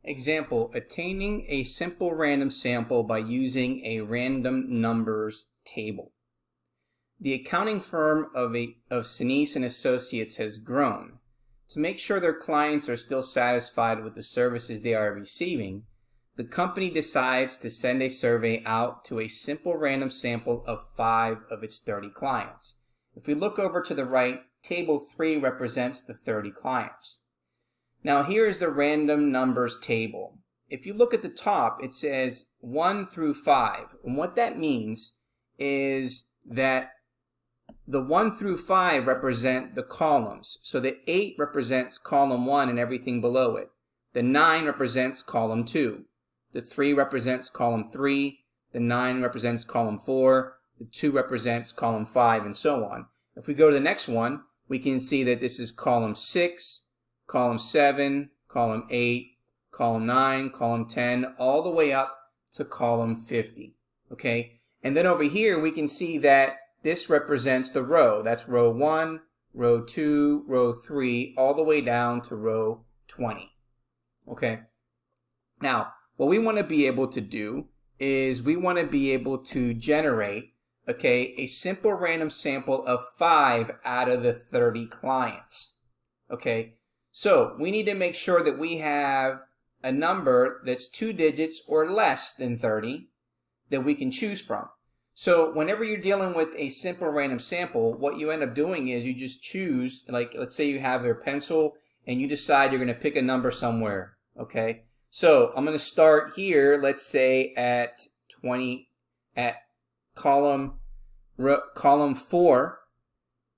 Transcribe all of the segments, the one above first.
Example, attaining a simple random sample by using a random numbers table. The accounting firm of Sinise and Associates has grown. To make sure their clients are still satisfied with the services they are receiving, the company decides to send a survey out to a simple random sample of 5 of its 30 clients. If we look over to the right, table 3 represents the 30 clients. Now here is the random numbers table. If you look at the top, it says 1 through 5. And what that means is that the 1 through 5 represent the columns. So the 8 represents column 1 and everything below it. The 9 represents column 2. The 3 represents column 3. The 9 represents column 4. The 2 represents column 5, and so on. If we go to the next one, we can see that this is column 6, column 7, column 8, column 9, column 10, all the way up to column 50. Okay? And then over here, we can see that this represents the row. That's row 1, row 2, row 3, all the way down to row 20. Okay? Now, what we want to be able to do is we want to be able to generate, okay, a simple random sample of 5 out of the 30 clients. Okay? So we need to make sure that we have a number that's 2 digits or less than 30 that we can choose from. So whenever you're dealing with a simple random sample, what you end up doing is you just choose, like let's say you have your pencil and you decide you're going to pick a number somewhere. Okay, so I'm going to start here, let's say at 20, at column 4,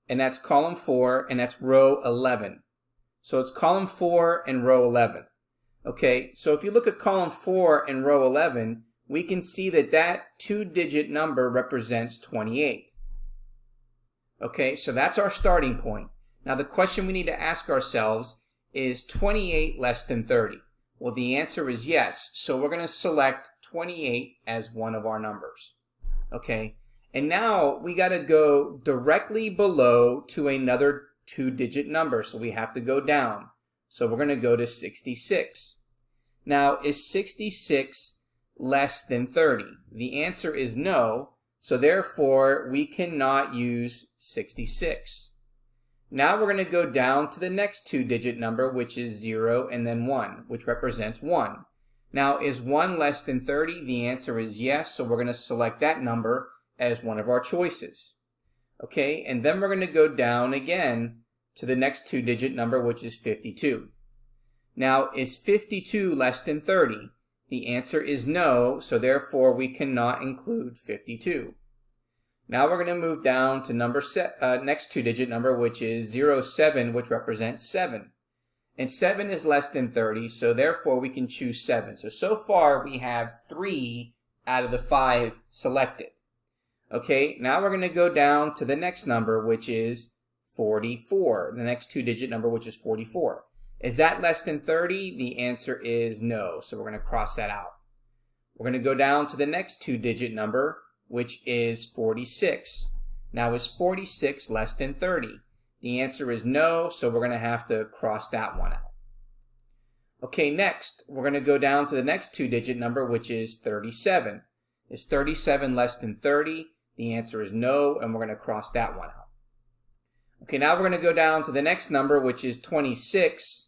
and that's column 4, and that's row 11. So it's column 4 and row 11. Okay, so if you look at column 4 and row 11, we can see that that 2-digit number represents 28. Okay, so that's our starting point. Now the question we need to ask ourselves is 28 less than 30? Well, the answer is yes. So we're going to select 28 as one of our numbers. Okay, and now we got to go directly below to another 2-digit number. So we have to go down. So we're going to go to 66. Now, is 66 less than 30? The answer is no. So therefore, we cannot use 66. Now we're going to go down to the next 2-digit number, which is 0 and then 1, which represents 1. Now, is 1 less than 30? The answer is yes. So we're going to select that number as one of our choices. Okay, and then we're going to go down again to the next 2-digit number, which is 52. Now, is 52 less than 30? The answer is no, so therefore we cannot include 52. Now we're going to move down to next 2-digit number, which is 07, which represents 7. And 7 is less than 30, so therefore we can choose 7. So far we have 3 out of the 5 selected. Okay, now we're going to go down to the next number, which is 44, the next 2-digit number, which is 44. Is that less than 30? The answer is no, so we're going to cross that out. We're going to go down to the next 2-digit number, which is 46. Now, is 46 less than 30? The answer is no, so we're going to have to cross that one out. Okay, next, we're going to go down to the next 2-digit number, which is 37. Is 37 less than 30? The answer is no, and we're going to cross that one out. Okay, now we're going to go down to the next number, which is 26.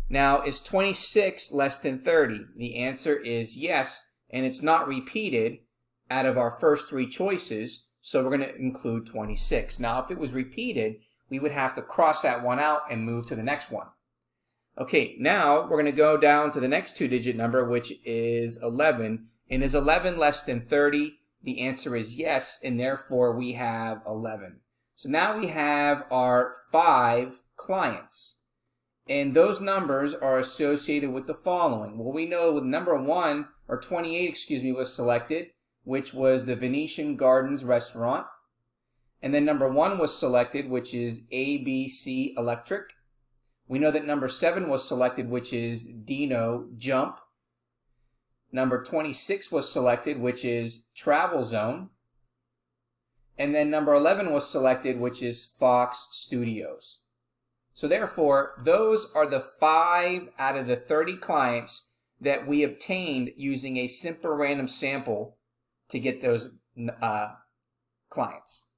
Now, is 26 less than 30? The answer is yes, and it's not repeated out of our first 3 choices, so we're going to include 26. Now, if it was repeated, we would have to cross that one out and move to the next one. Okay, now we're going to go down to the next 2-digit number, which is 11. And is 11 less than 30? The answer is yes, and therefore we have 11. So now we have our 5 clients. And those numbers are associated with the following. Well, we know with number 1, or 28, was selected, which was the Venetian Gardens restaurant. And then number 1 was selected, which is ABC Electric. We know that number 7 was selected, which is Dino Jump. Number 26 was selected, which is Travel Zone. And then number 11 was selected, which is Fox Studios. So therefore, those are the 5 out of the 30 clients that we obtained using a simple random sample to get those clients.